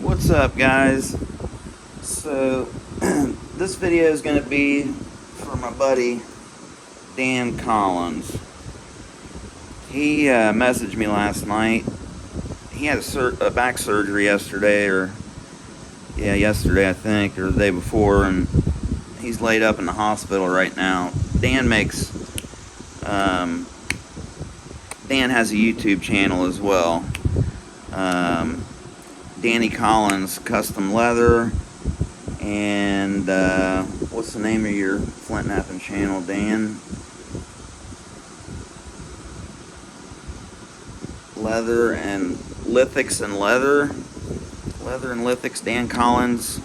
What's up, guys? So this video is going to be for my buddy Dan Collins. He messaged me last night. He had a back surgery yesterday, yesterday I think, or the day before, and he's laid up in the hospital right now. Dan has a YouTube channel as well. Danny Collins Custom Leather, and what's the name of your Flint Napping channel, Dan? Leather and Lithics and Leather and Lithics. Dan Collins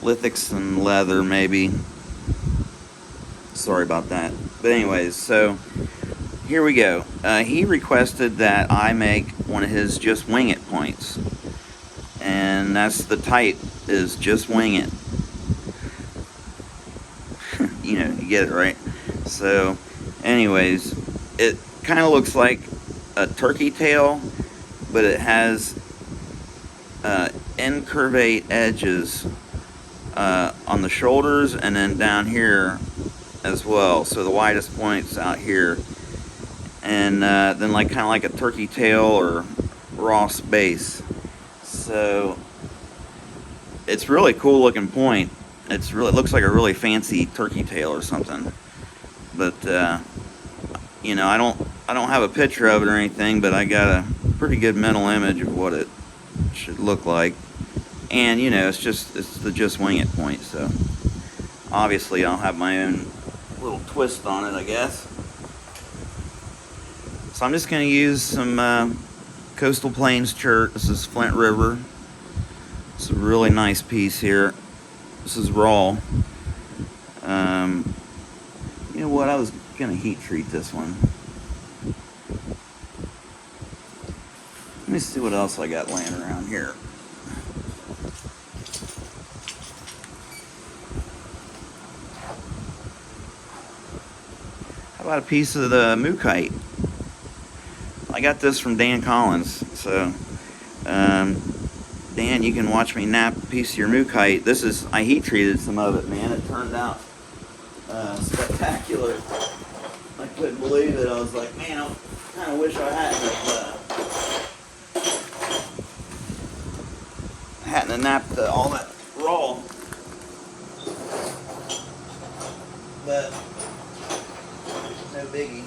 Lithics and Leather, maybe. Sorry about that. But anyways, so here we go. He requested that I make one of his Justwingit points. And that's the type, is just wing it. You know, you get it, right? So, anyways, it kind of looks like a turkey tail, but it has incurvate edges on the shoulders and then down here as well. So the widest point's out here. And then kind of like a turkey tail or Ross base. So it's really cool looking point. It looks like a really fancy turkey tail or something. But you know, I don't have a picture of it or anything, but I got a pretty good mental image of what it should look like. And you know, it's the Justwingit point, so obviously I'll have my own little twist on it, I guess. So I'm just going to use some Coastal Plains chert. This is Flint River. It's a really nice piece here. This is raw. You know what? I was gonna heat treat this one. Let me see what else I got laying around here. How about a piece of the Mookite? I got this from Dan Collins, so Dan, you can watch me nap a piece of your Mookite. I heat treated some of it, man. It turned out spectacular. I couldn't believe it. I was like, man, I kind of wish I hadn't napped all that raw. But no biggie.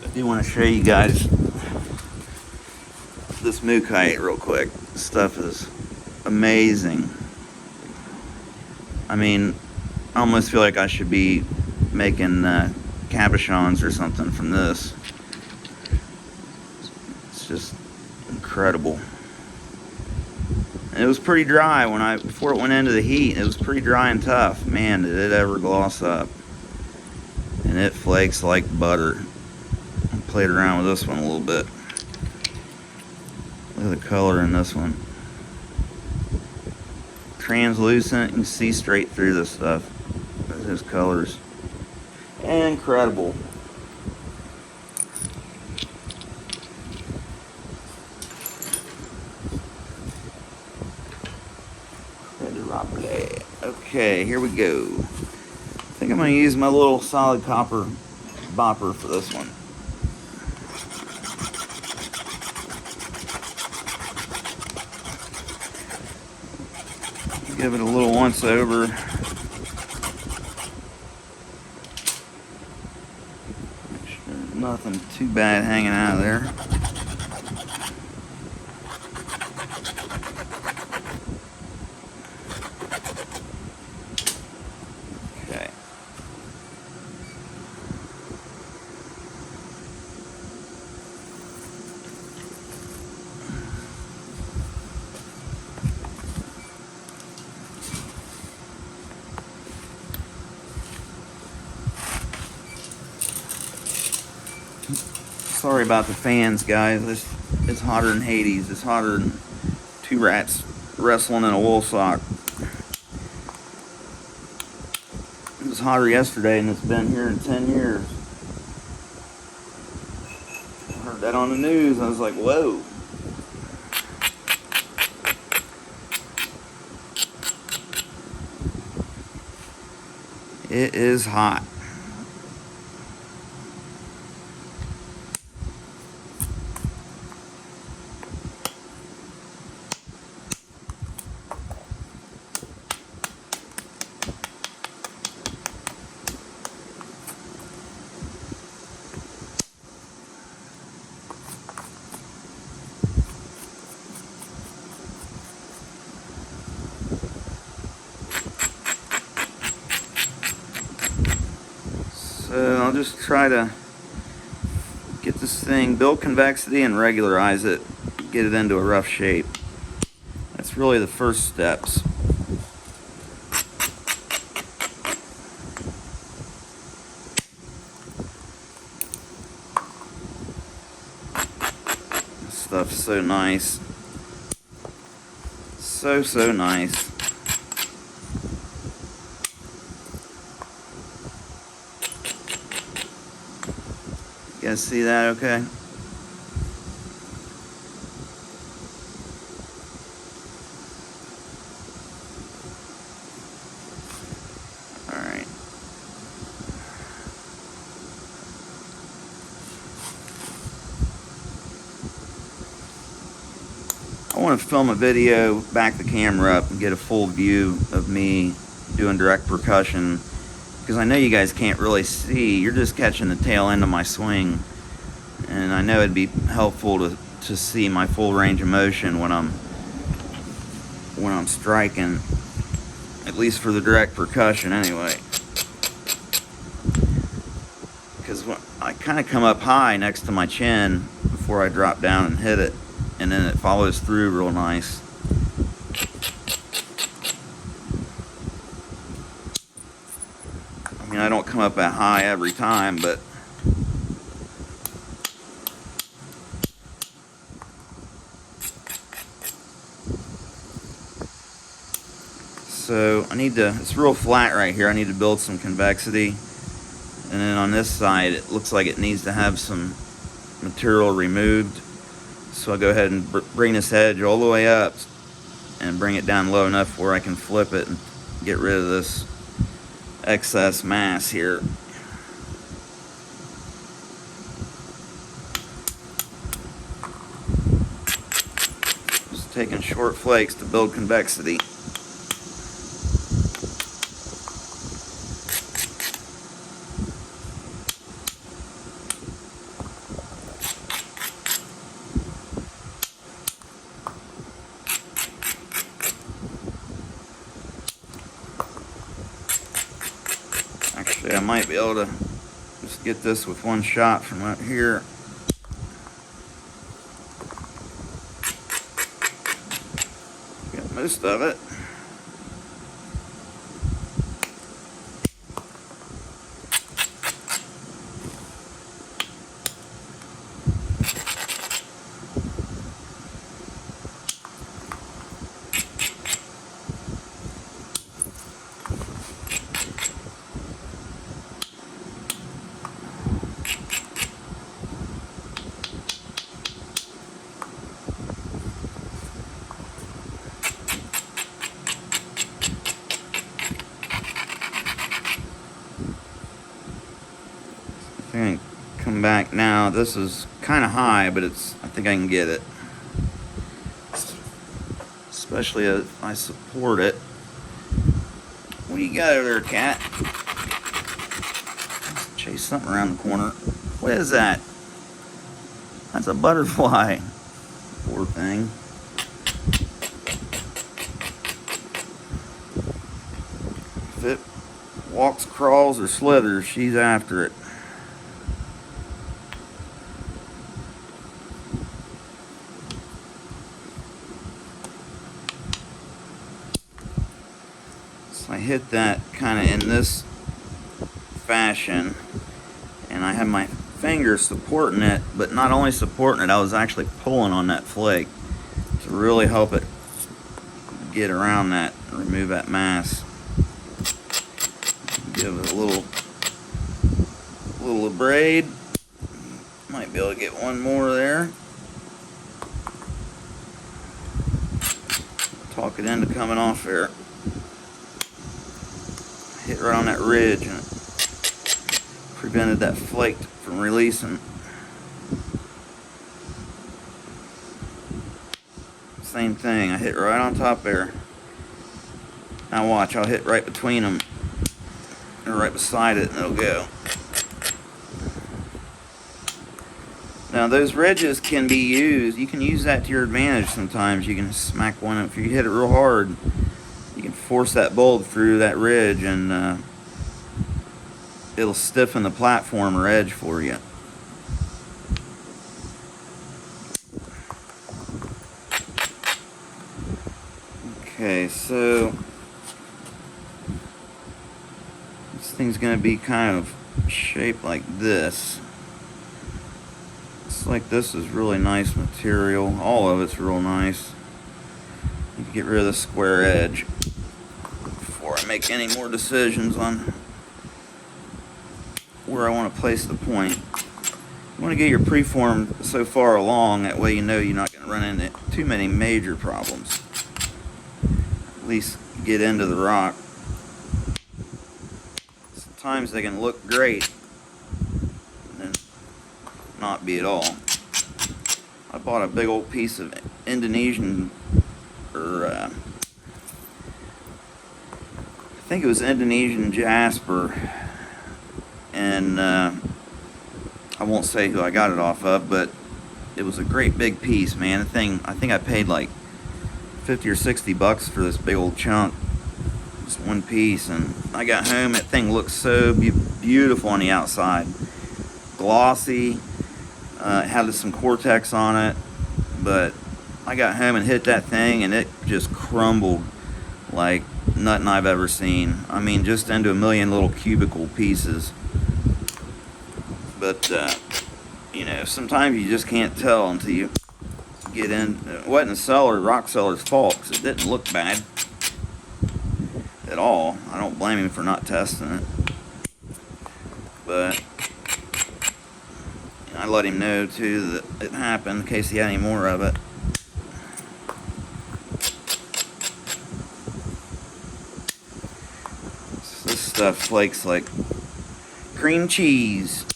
I do want to show you guys this Mookite real quick. This stuff is amazing. I mean, I almost feel like I should be making cabochons or something from this. It's just incredible. And it was pretty dry before it went into the heat. It was pretty dry and tough. Man, did it ever gloss up. And it flakes like butter. I played around with this one a little bit. Look at the color in this one. Translucent, you can see straight through this stuff. His colors. Incredible. Okay, here we go. I think I'm going to use my little solid copper bopper for this one. Give it a little once over. Make sure there's nothing too bad hanging out of there. Okay. Sorry about the fans, guys. It's hotter than Hades. It's hotter than two rats wrestling in a wool sock. It was hotter yesterday, and it's been here in 10 years. I heard that on the news. I was like, whoa. It is hot. So I'll just try to get this thing, build convexity and regularize it, get it into a rough shape. That's really the first steps. This stuff's so nice. So nice. You guys see that okay? Alright. I want to film a video, back the camera up, and get a full view of me doing direct percussion, because I know you guys can't really see. You're just catching the tail end of my swing, and I know it'd be helpful to see my full range of motion when I'm striking, at least for the direct percussion anyway. Because I kind of come up high next to my chin before I drop down and hit it, and then it follows through real nice. I mean, I don't come up that high every time, but so it's real flat right here. I need to build some convexity. And then on this side, it looks like it needs to have some material removed. So I'll go ahead and bring this edge all the way up and bring it down low enough where I can flip it and get rid of this excess mass here. Just taking short flakes to build convexity. Actually, I might be able to just get this with one shot from out here. Got most of it. I think I can come back now. This is kind of high, but I think I can get it. Especially if I support it. What do you got over there, cat? Chase something around the corner. What is that? That's a butterfly. Poor thing. If it walks, crawls, or slithers, she's after it. So I hit that kind of in this fashion, and I have my finger supporting it, but not only supporting it, I was actually pulling on that flake to really help it get around that, remove that mass. Give it a little abrade. Might be able to get one more there. Talk it into coming off there. hit right on that ridge, and it prevented that flake from releasing. Same thing, I hit right on top there. Now watch, I'll hit right between them, or right beside it, and it'll go. Now those ridges can be used, you can use that to your advantage sometimes. You can smack one, if you hit it real hard, you can force that bulb through that ridge, and it'll stiffen the platform or edge for you. Okay, so this thing's going to be kind of shaped like this. Looks like this is really nice material. All of it's real nice. You can get rid of the square edge before I make any more decisions on where I want to place the point. You want to get your preform so far along, that way you know you're not going to run into too many major problems. At least get into the rock. Sometimes they can look great and then not be at all. I bought a big old piece of Indonesian, or I think it was Indonesian jasper, and I won't say who I got it off of, but it was a great big piece, man. The thing, I think I paid like 50 or 60 bucks for this big old chunk, just one piece. And I got home, that thing looked so beautiful on the outside, glossy. It had some Cortex on it, but I got home and hit that thing and it just crumbled like nothing I've ever seen. I mean, just into a million little cubical pieces. But you know, sometimes you just can't tell until you get in. It wasn't the seller, rock seller's fault, because it didn't look bad at all. I don't blame him for not testing it, but I let him know too that it happened in case he had any more of it. So this stuff flakes like cream cheese.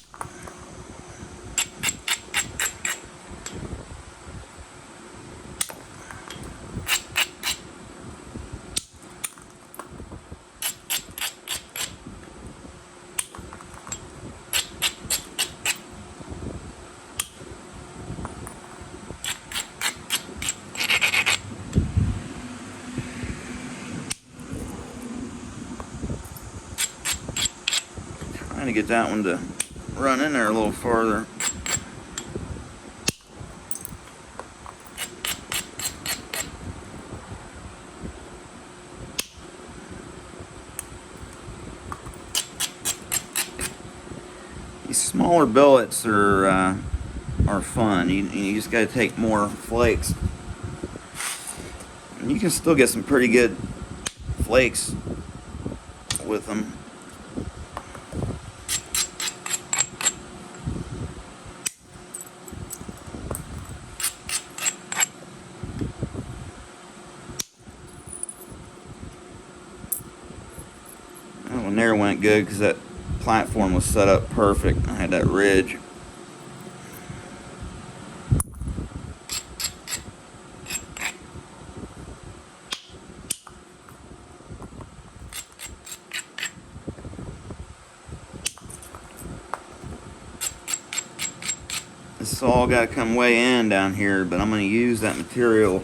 Trying to get that one to run in there a little farther. These smaller billets are fun. You just got to take more flakes. And you can still get some pretty good flakes with them. That one there went good because that platform was set up perfect. I had that ridge. This all got to come way in down here, but I'm going to use that material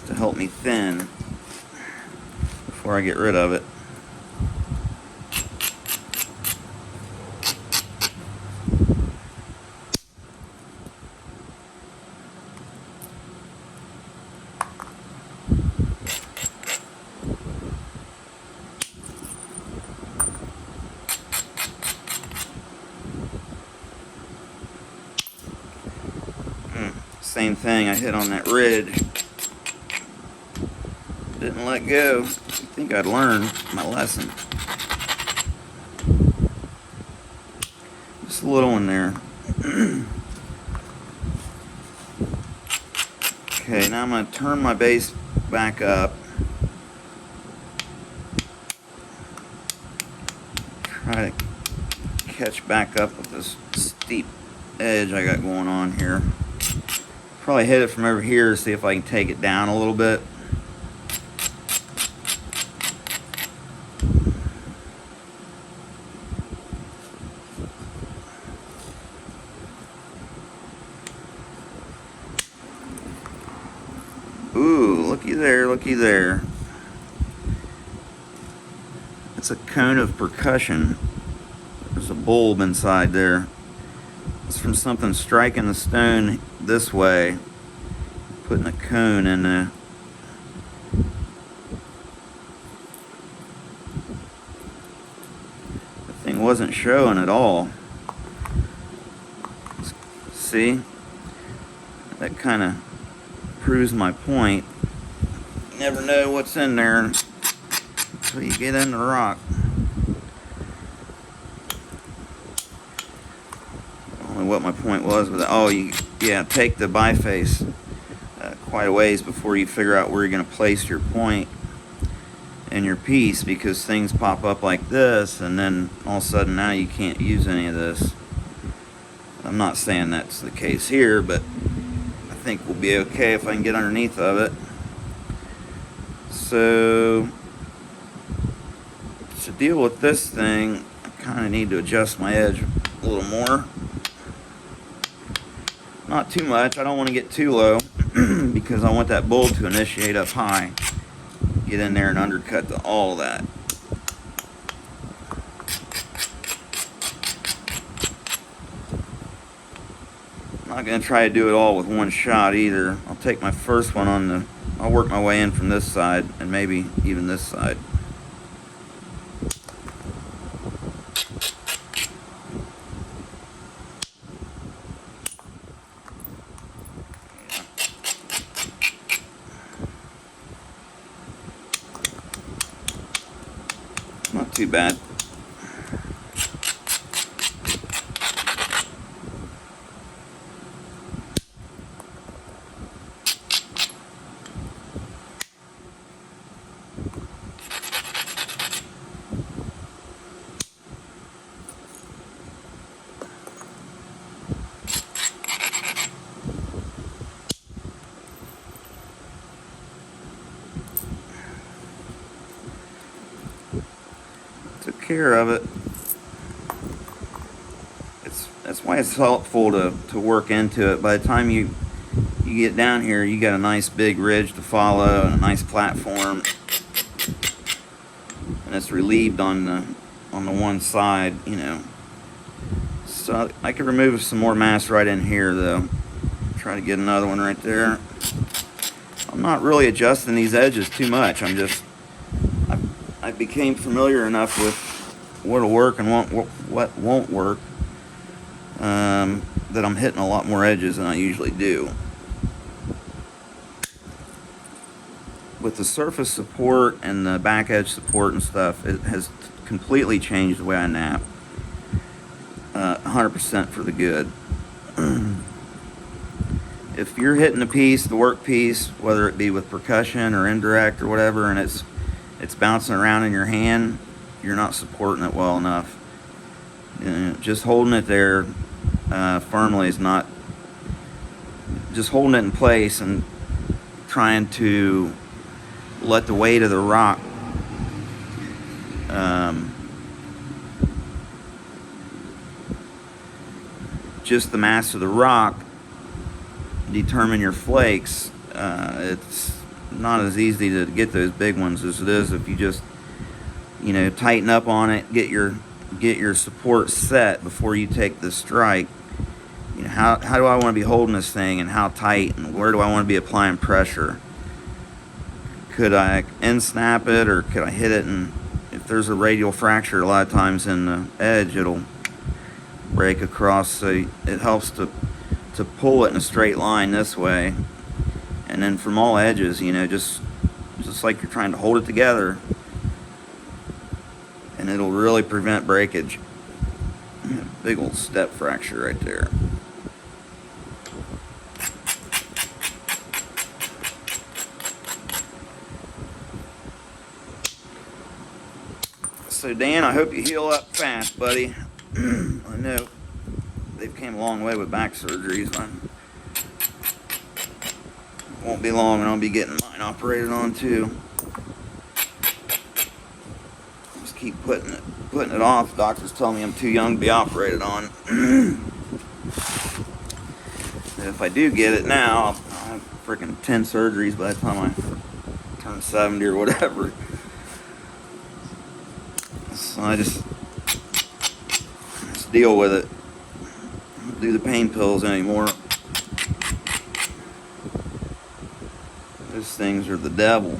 to help me thin before I get rid of it. Same thing, I hit on that ridge. Didn't let go. I think I'd learned my lesson. Just a little one there. Okay, now I'm going to turn my base back up. try to catch back up with this steep edge I got going on here. Probably hit it from over here to see if I can take it down a little bit. Ooh, looky there, looky there. It's a cone of percussion. There's a bulb inside there. It's from something striking the stone this way, putting a cone in there. The thing wasn't showing at all. See? That kind of proves my point. You never know what's in there until you get in the rock. What my point was with it. Oh, yeah, take the biface quite a ways before you figure out where you're going to place your point and your piece, because things pop up like this and then all of a sudden now you can't use any of this. I'm not saying that's the case here, but I think we'll be okay if I can get underneath of it. So to deal with this thing, I kind of need to adjust my edge a little more. Not too much. I don't want to get too low because I want that bulb to initiate up high. Get in there and undercut all of that. I'm not going to try to do it all with one shot either. I'll take my first one on the... I'll work my way in from this side and maybe even this side. Not too bad. Took care of it. That's why it's helpful to work into it. By the time you get down here, you got a nice big ridge to follow and a nice platform, and it's relieved on the one side, you know. So I could remove some more mass right in here though. Try to get another one right there. I'm not really adjusting these edges too much. I became familiar enough with what'll work and what won't work, that I'm hitting a lot more edges than I usually do. With the surface support and the back edge support and stuff, it has completely changed the way I nap. 100% for the good. If you're hitting a piece, the work piece, whether it be with percussion or indirect or whatever, and it's bouncing around in your hand, you're not supporting it well enough. Just holding it there firmly is not... Just holding it in place and trying to let the weight of the rock just the mass of the rock determine your flakes. It's not as easy to get those big ones as it is if you just, you know, tighten up on it, get your support set before you take the strike. You know, how do I want to be holding this thing, and how tight, and where do I want to be applying pressure? Could I end snap it, or could I hit it? And if there's a radial fracture, a lot of times in the edge, it'll break across. So it helps to pull it in a straight line this way, and then from all edges, you know, just like you're trying to hold it together, and it'll really prevent breakage. Big old step fracture right there. So Dan, I hope you heal up fast, buddy. I know they've came a long way with back surgeries. Won't be long and I'll be getting mine operated on too. Just keep putting it off. Doctors tell me I'm too young to be operated on. If I do get it now, I'll have freaking 10 surgeries by the time I turn 70 or whatever. So I just deal with it. Don't do the pain pills anymore. Those things are the devil.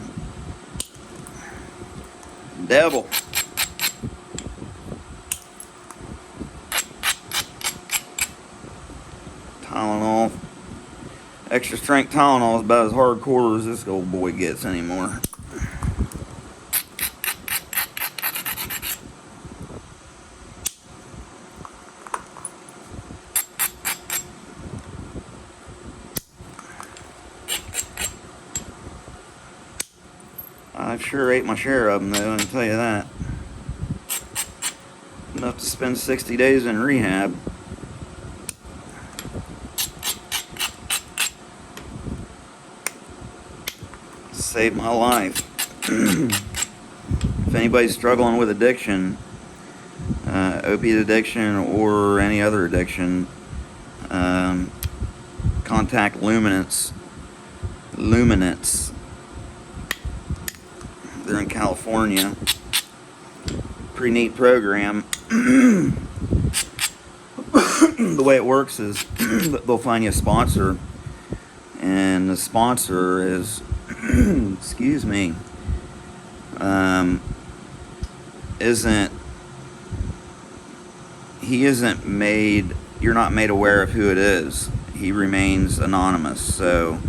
Devil. Tylenol. Extra strength Tylenol is about as hardcore as this old boy gets anymore. I've sure ate my share of them, though, I can tell you that. Enough to spend 60 days in rehab. Saved my life. If anybody's struggling with addiction, opiate addiction or any other addiction, contact Luminance. They're in California. Pretty neat program. The way it works is they'll find you a sponsor, and the sponsor is excuse me, isn't made, you're not made aware of who it is. He remains anonymous. So,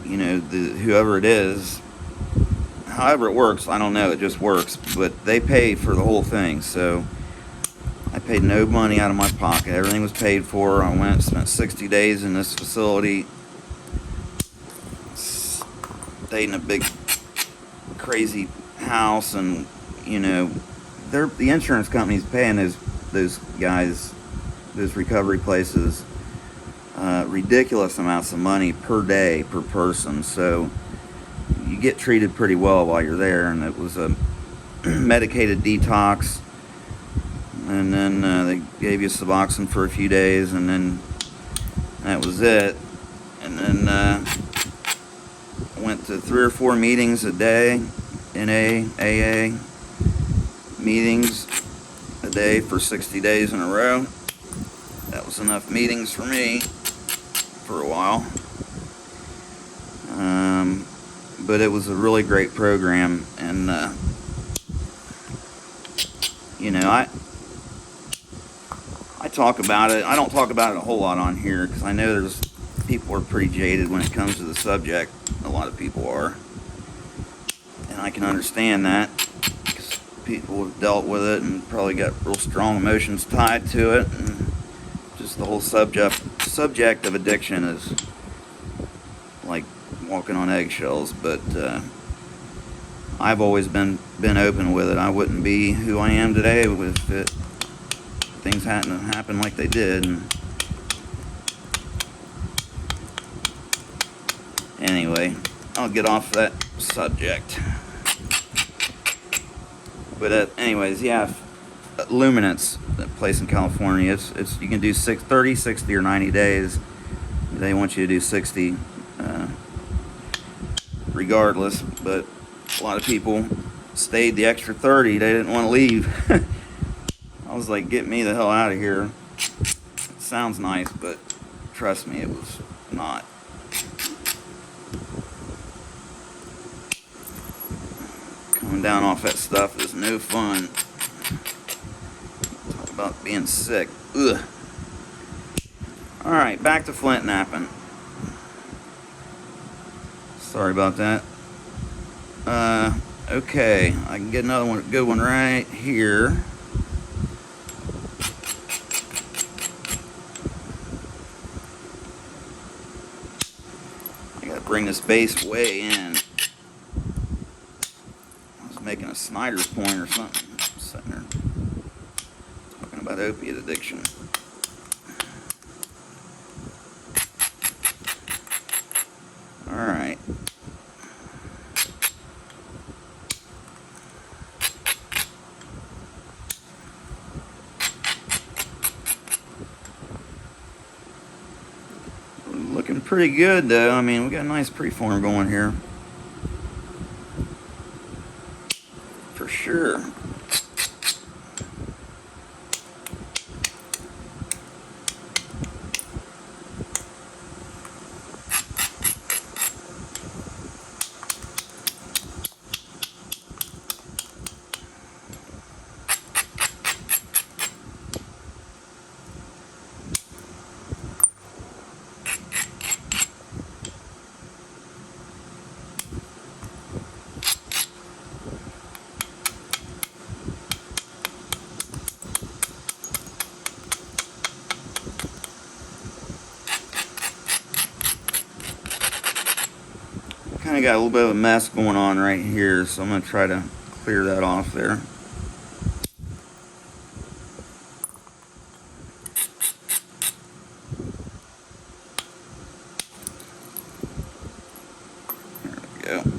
whoever it is, however it works, I don't know, it just works. But they pay for the whole thing. So I paid no money out of my pocket. Everything was paid for. I went, spent 60 days in this facility. Stayed in a big, crazy house, and the insurance company's paying those guys, those recovery places, ridiculous amounts of money per day per person. So you get treated pretty well while you're there, and it was a medicated detox, and then they gave you Suboxone for a few days, and then that was it. And then went to 3 or 4 meetings a day, NA, AA meetings a day for 60 days in a row. That was enough meetings for me for a while. But it was a really great program, and I talk about it. I don't talk about it a whole lot on here because I know there's people are pretty jaded when it comes to the subject. A lot of people are, and I can understand that because people have dealt with it and probably got real strong emotions tied to it, and just the whole subject of addiction is like walking on eggshells. But I've always been open with it. I wouldn't be who I am today if things hadn't happened like they did. And anyway, I'll get off that subject. But anyways, yeah, Luminance, that place in California, it's you can do 30, 60, or 90 days. They want you to do 60 regardless, but a lot of people stayed the extra 30. They didn't want to leave. I was like, get me the hell out of here. It sounds nice, but trust me, it was not. Coming down off that stuff is no fun. Talk about being sick. Ugh. Alright, back to Flint napping. Sorry about that. Okay, I can get another one, good one right here. I gotta bring this bass way in. I was making a Snyder's Point or something. Sitting there talking about opiate addiction. Alright. Looking pretty good though. I mean, we got a nice preform going here. For sure. Kind of got a little bit of a mess going on right here, so I'm going to try to clear that off there. There we go.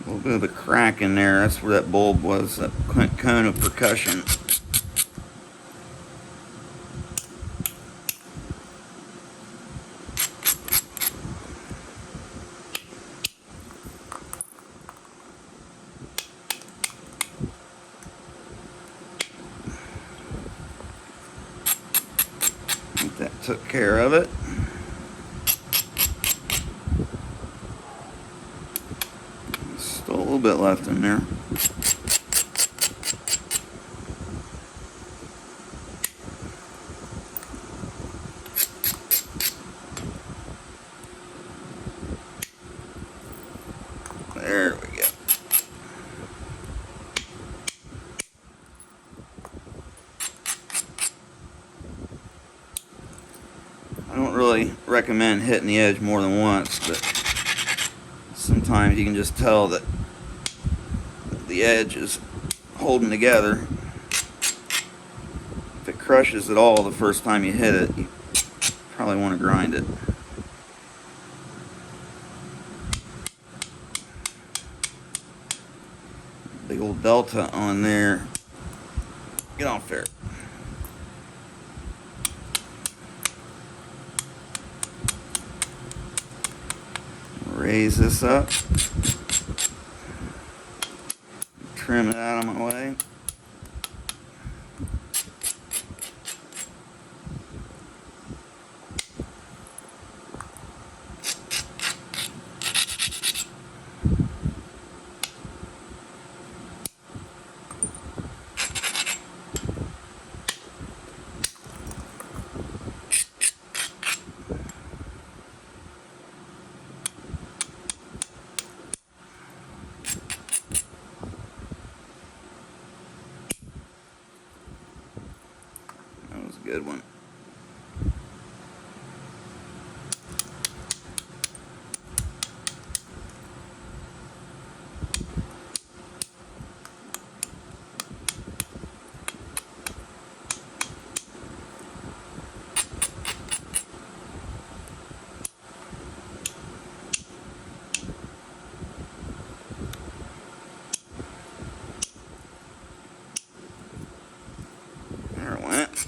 A little bit of a crack in there. That's where that bulb was, that cone of percussion. I think that took care of it. Still a little bit left in there. There we go. I don't really recommend hitting the edge more than once, but sometimes you can just tell that the edge is holding together. If it crushes at all the first time you hit it, you probably want to grind it. Big old delta on there. Get off there. Raise this up. Trim it out of my way. That was a good one. There it went.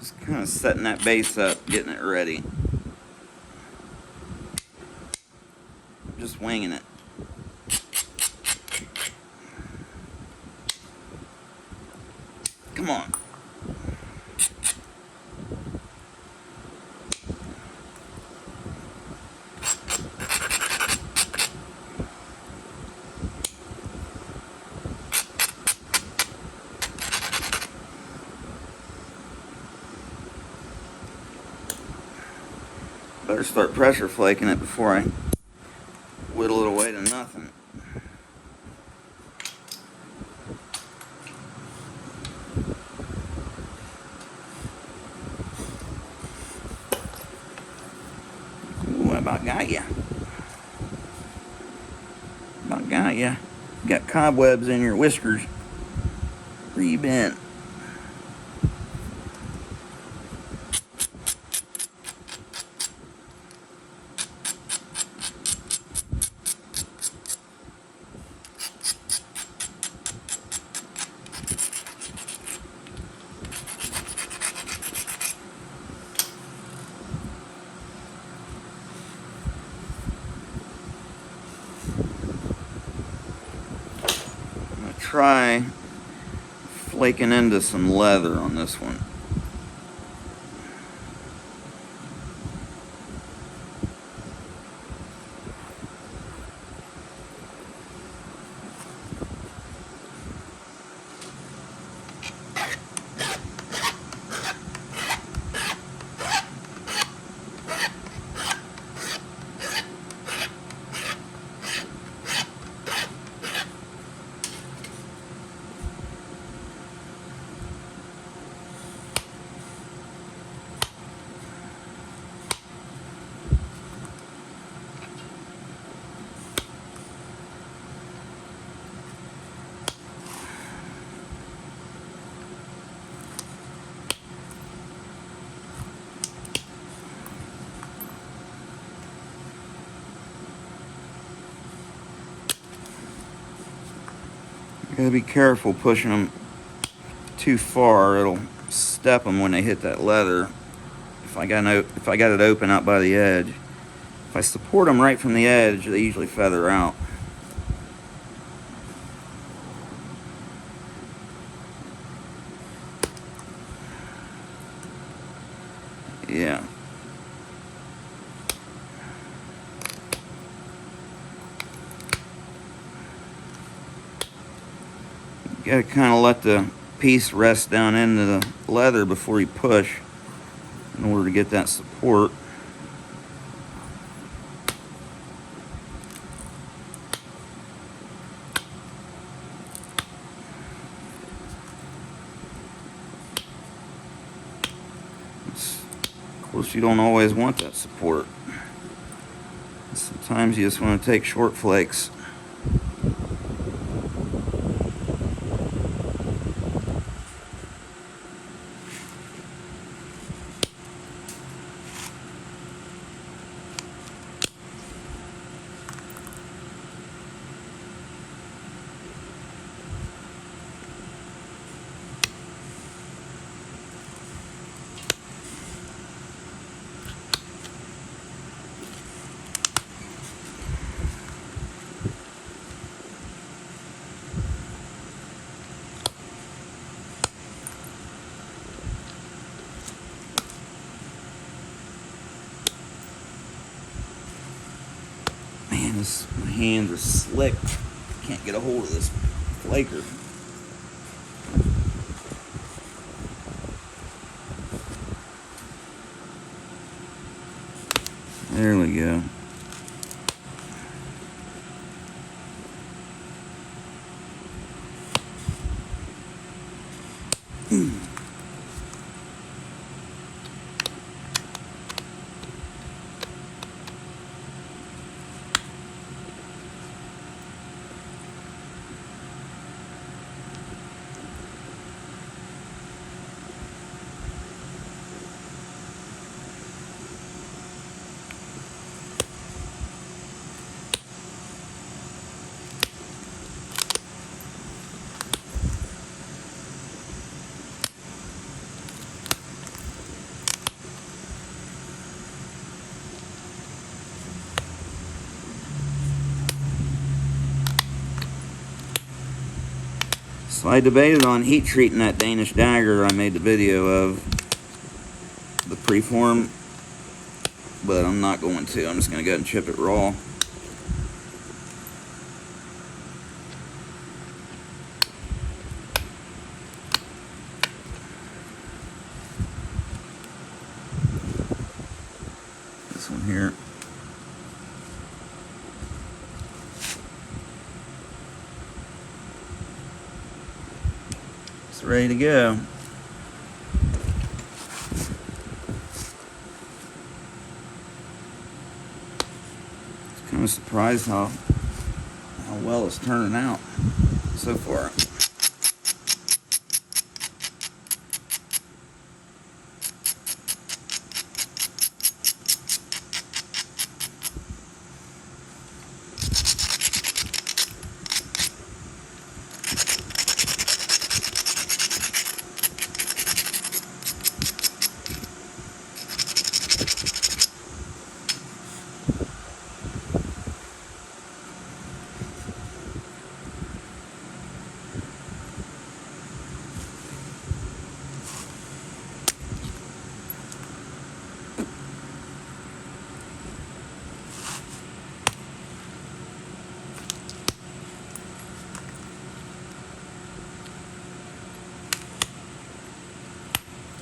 Just kind of setting that base up, getting it ready. Just winging it. Come on. Better start pressure flaking it before I whittle it away to nothing. Ooh, I about got ya. About got ya. Got cobwebs in your whiskers. Where you been? Try flaking into some leather on this one. You gotta be careful pushing them too far. It'll step them when they hit that leather. If I got it open out by the edge, if I support them right from the edge, they usually feather out. Yeah. You gotta kind of let the piece rest down into the leather before you push in order to get that support. Of course, you don't always want that support. Sometimes you just want to take short flakes. Man, my hands are slick. Can't get a hold of this flaker. There we go. So I debated on heat treating that Danish dagger I made the video of, the preform, but I'm not going to. I'm just going to go ahead and chip it raw. This one here. It's ready to go. Kind of surprised how well it's turning out so far.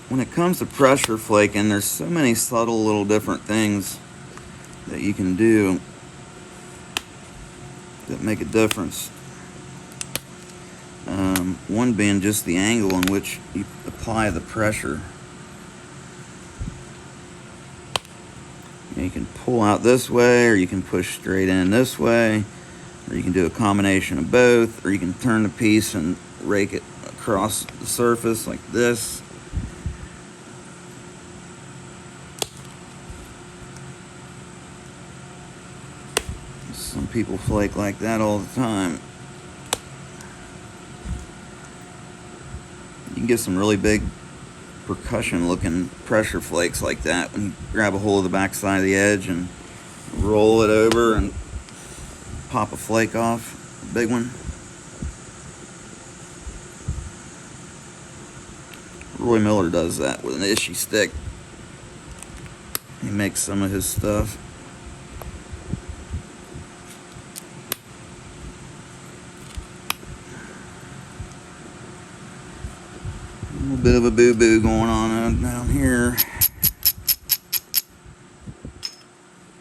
When it comes to pressure flaking, there's so many subtle little different things that you can do that make a difference. One being just the angle in which you apply the pressure. You can pull out this way, or you can push straight in this way, or you can do a combination of both, or you can turn the piece and rake it across the surface like this. Some people flake like that all the time. You can get some really big percussion looking pressure flakes like that when you grab a hold of the back side of the edge and roll it over and pop a flake off, a big one. Roy Miller does that with an ishy stick. He makes some of his stuff. A little bit of a boo-boo going on down here.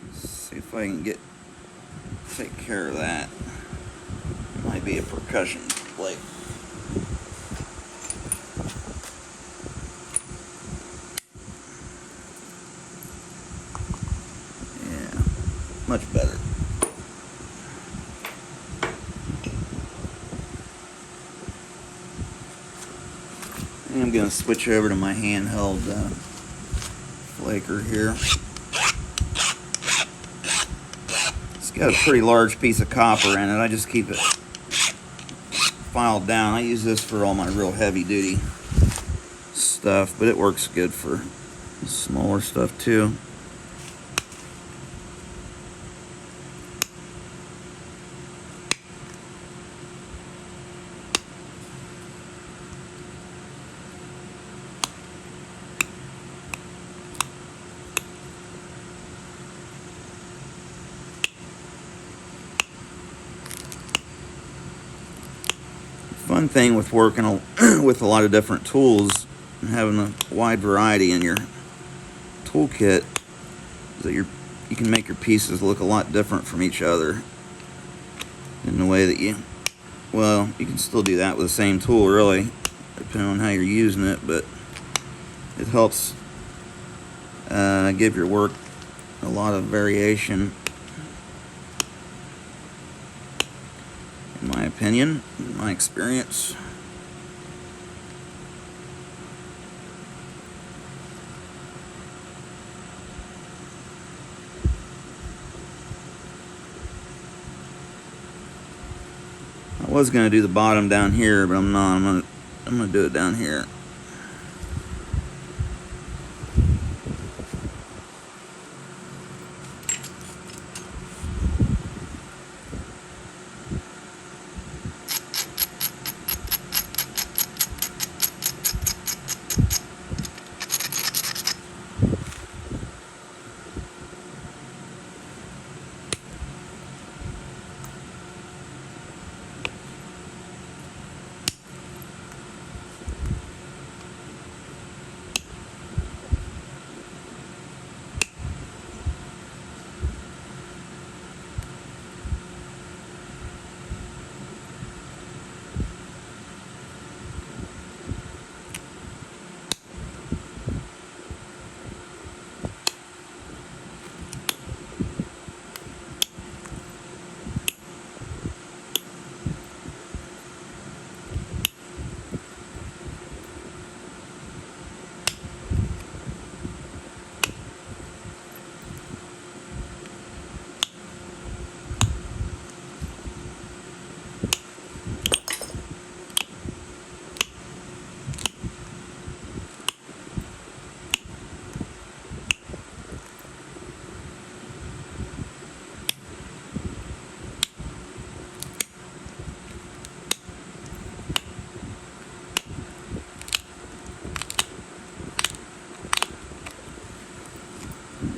Let's see if I can take care of that. It might be a percussion flake. Yeah, much better. I'm going to switch over to my handheld flaker here. It's got a pretty large piece of copper in it. I just keep it filed down. I use this for all my real heavy duty stuff, but it works good for smaller stuff too. Fun thing with working with a lot of different tools and having a wide variety in your toolkit is that you can make your pieces look a lot different from each other in the way that you can still do that with the same tool really, depending on how you're using it, but it helps give your work a lot of variation, in my opinion, in my experience. I was going to do the bottom down here, but I'm not. I'm going to do it down here.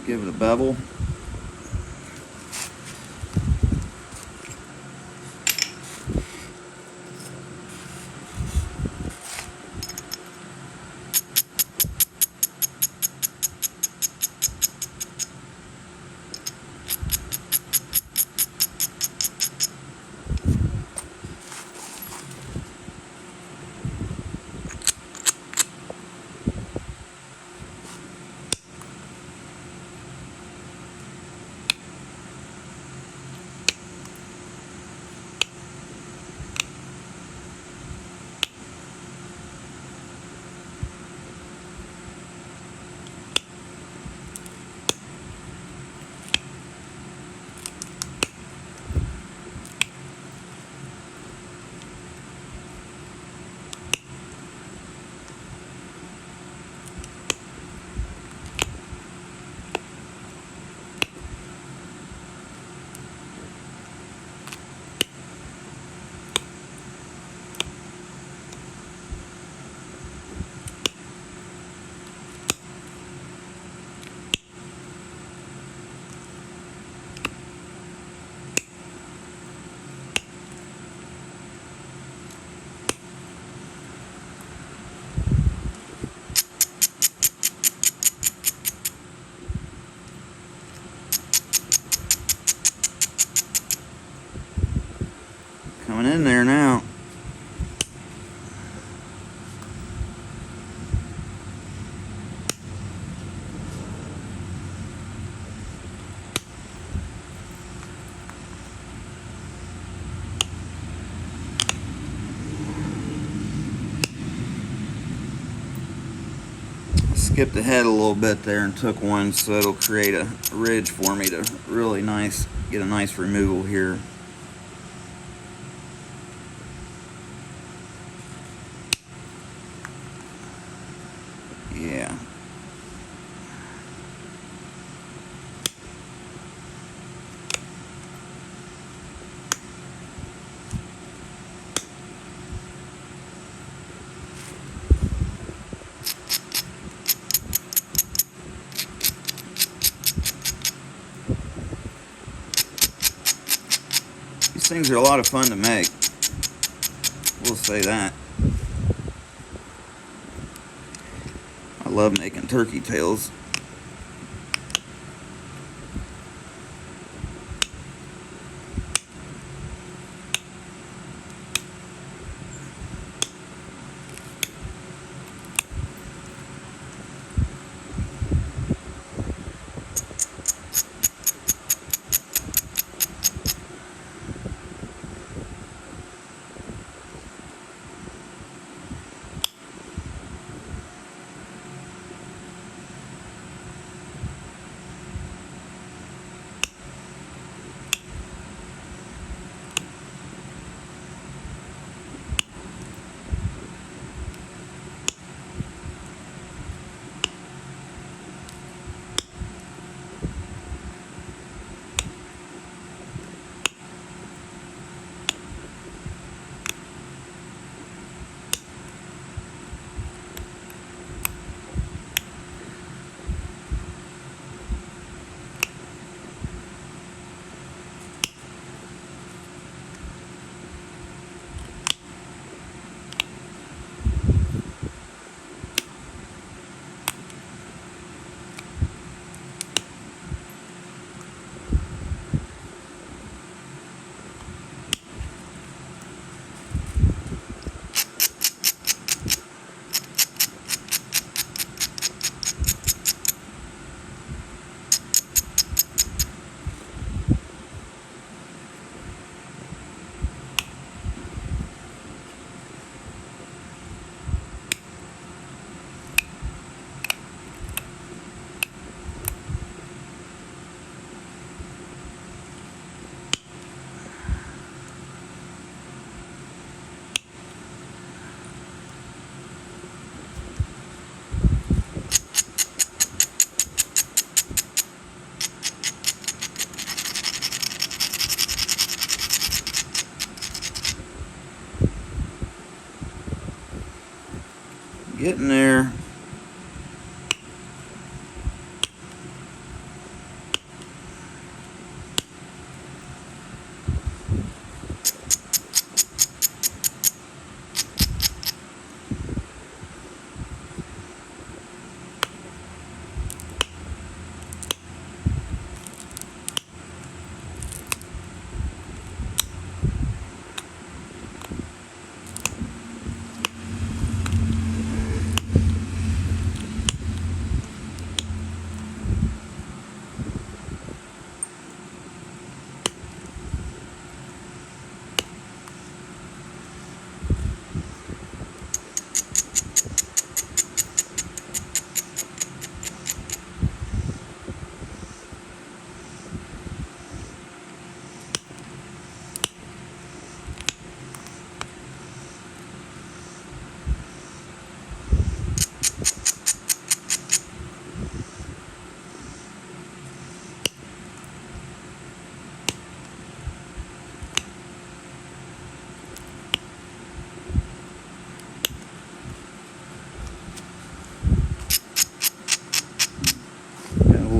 Give it a bevel. Coming in there now. Skipped ahead a little bit there and took one so it'll create a ridge for me to really get a nice removal here. Yeah. These things are a lot of fun to make. We'll say that. I love making turkey tails. Getting there.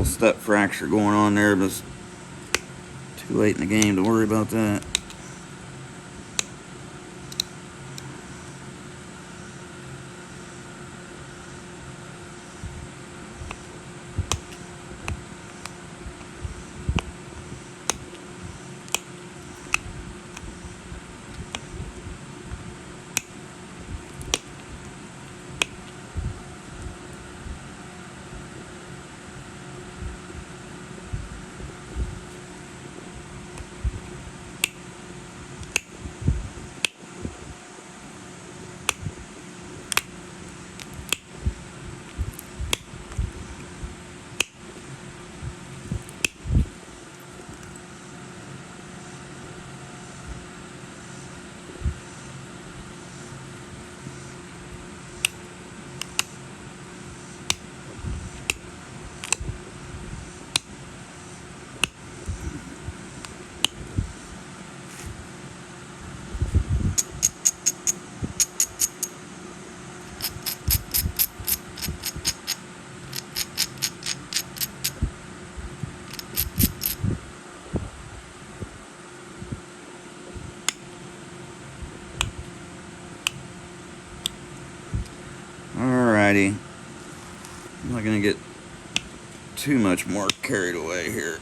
little step fracture going on there, but it's too late in the game to worry about that. Alrighty. I'm not going to get too much more carried away here.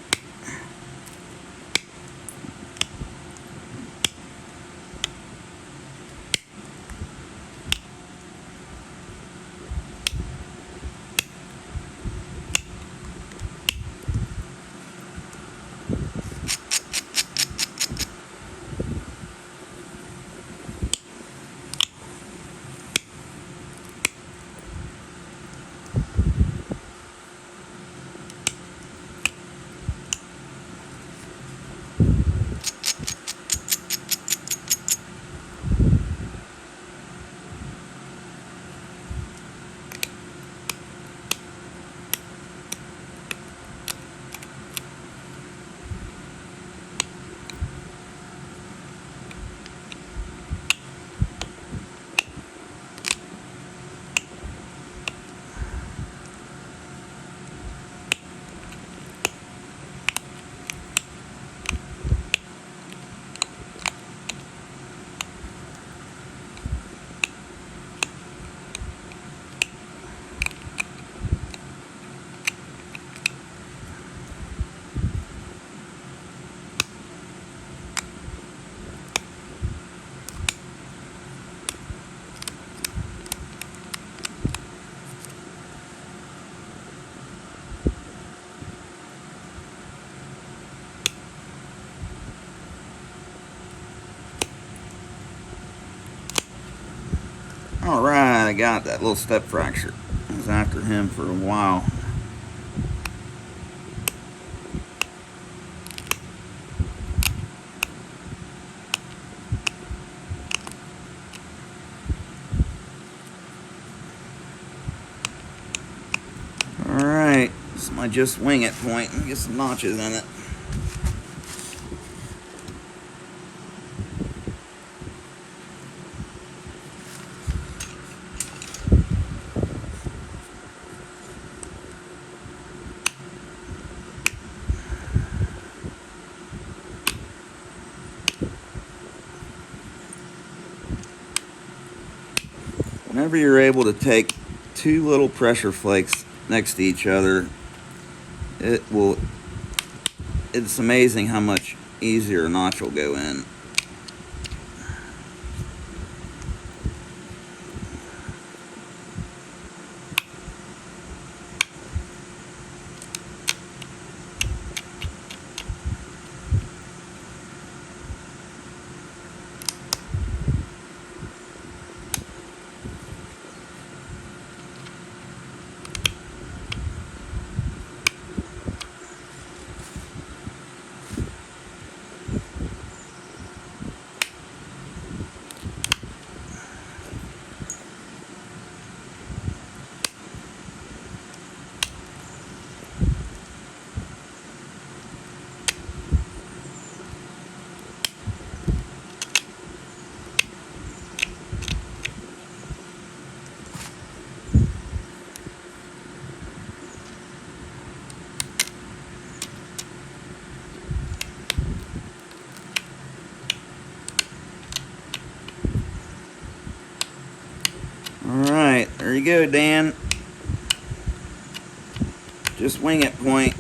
Alright, I got that little step fracture. I was after him for a while. Alright, this is my Justwingit Point. Let me get some notches in it. Whenever you're able to take two little pressure flakes next to each other, it's amazing how much easier a notch will go in. go, Dan. Justwingit Point.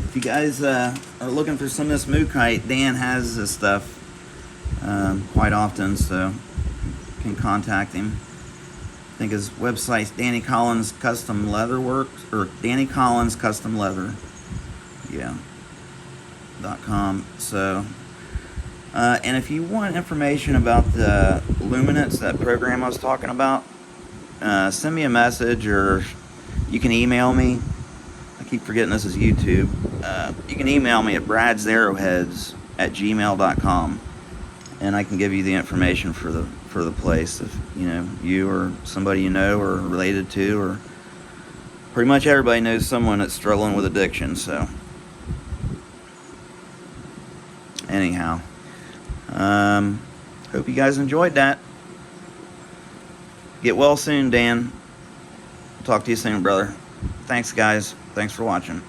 If you guys are looking for some of this Mookite, Dan has this stuff quite often, so you can contact him. I think his website's Danny Collins Custom Leather Works, or Danny Collins Custom Leather, yeah, .com. So, and if you want information about the luminance, that program I was talking about, send me a message, or you can email me. I keep forgetting this is YouTube. You can email me at bradsarrowheads@gmail.com, and I can give you the information for the place if you or somebody you know or related to, or pretty much everybody knows someone that's struggling with addiction. So anyhow, hope you guys enjoyed that. Get well soon, Dan. Talk to you soon, brother. Thanks, guys. Thanks for watching.